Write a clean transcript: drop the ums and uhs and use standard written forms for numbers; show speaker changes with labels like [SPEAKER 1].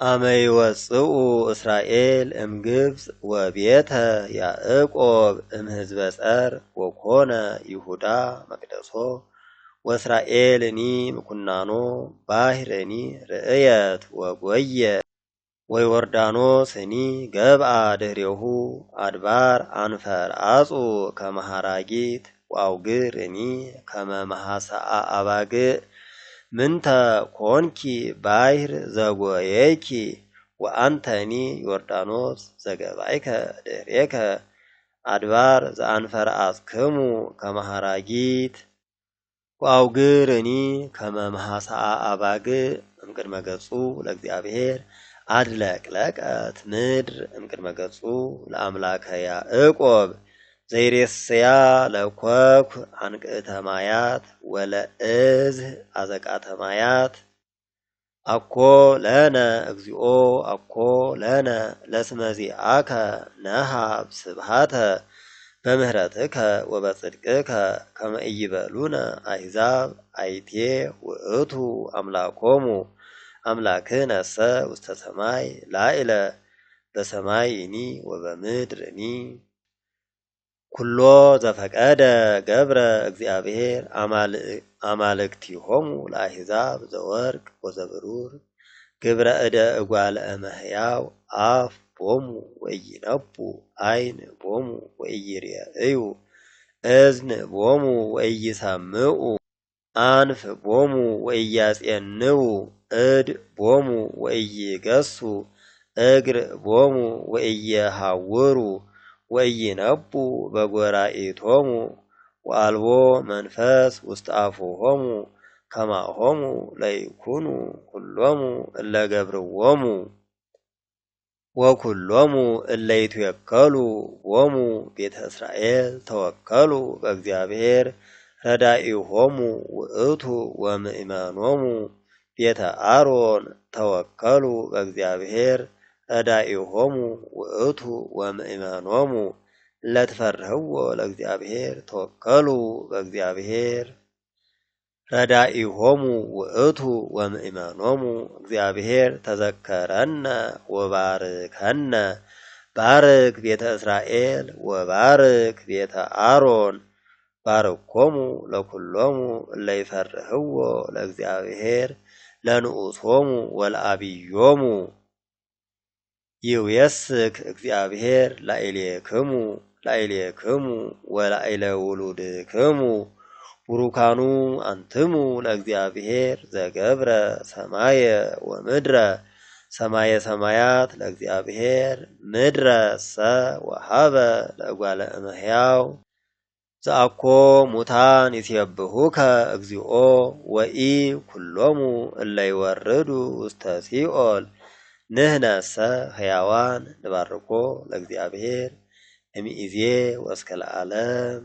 [SPEAKER 1] አመይ ወፅኡ እስራኤል እምግብፅ ወቤተ ያዕቆብ እምህዝበ ጸር ወኮነ ይሁዳ መቅደሶ ወእስራኤልኒ ምኩናኖ ባሕረኒ ርእየት ወጎየ ወዮርዳኖስኒ ገብአ ድኅሬሁ አድባር አንፈርአጹ ከመ ሐራጊት ወአውግርኒ ከመ መሐሰአ አባግዕ ምንተ ኮንኪ ባሕር ዘጐየይኪ ወአንተኒ ዮርዳኖስ ዘገባይከ ድኅሬከ አድባር ዘአንፈርአጽክሙ ከመ ሐራጊት ወአውግርኒ ከመ መሐሰአ አባግዕ እምቅድመ ገጹ ለእግዚአብሔር አድለቅለቀት ምድር እምቅድመ ገጹ ለአምላከ ያዕቆብ ዘይሬስያ ለኮኩ አንቅዕተ ማያት ወለእዝህ አዘቃተ ማያት አኮ ለነ እግዚኦ አኮ ለነ ለስመ ዚአከ ነሃብ ስብሃተ በምህረትከ ወበጽድቅከ ከመ ኢይበሉነ አሕዛብ አይቴ ውእቱ አምላኮሙ አምላክነሰ ውስተ ሰማይ ላዕለ በሰማይኒ ወበምድርኒ ኩሎ ዘፈቀደ ገብረ እግዚአብሔር አማልክቲሆሙ ለአሕዛብ ዘወርቅ ወዘብሩር ግብረ እደ እጓለ እመሕያው አፍ ቦሙ ወኢይነቡ ዓይን ቦሙ ወኢይሬእዩ እዝን ቦሙ ወኢይሰምዑ አንፍ ቦሙ ወኢያጼንዉ እድ ቦሙ ወኢይገሡ እግር ቦሙ ወኢይሃውሩ ወኢይነቡ በጐራኢቶሙ ወአልቦ መንፈስ ውስተ አፉሆሙ ከማሆሙ ለይኩኑ ኩሎሙ እለ ገብርዎሙ ወኩሎሙ እለ ይትወከሉ ዎሙ ቤተ እስራኤል ተወከሉ በእግዚአብሔር ረዳኢሆሙ ውእቱ ወምእመኖሙ ቤተ አሮን ተወከሉ በእግዚአብሔር ረዳኢሆሙ ውእቱ ወምእመኖሙ ለትፈርህዎ ለእግዚአብሔር ተወከሉ በእግዚአብሔር ረዳኢሆሙ ውእቱ ወምእመኖሙ እግዚአብሔር ተዘከረነ ወባርከነ ባርክ ቤተ እስራኤል ወባርክ ቤተ አሮን ባርኮሙ ለኩሎሙ እለ ይፈርህዎ ለእግዚአብሔር ለንዑሶሙ ወለአብዮሙ ይውየስክ እግዚአብሔር ላዕሌክሙ ወላዕለ ውሉድክሙ ቡሩካኑ አንትሙ ለእግዚአብሔር ዘገብረ ሰማየ ወምድረ ሰማየ ሰማያት ለእግዚአብሔር ምድረሰ ወሃበ ለእጓለ እመሕያው ዘአኮ ሙታን ይሴብሑከ እግዚኦ ወኢ ኩሎሙ እለ ይወርዱ ውስተ ሲኦል ንሕነሰ ሕያዋን ንባርኮ ለእግዚአብሔር እምይእዜ ወእስከ ለዓለም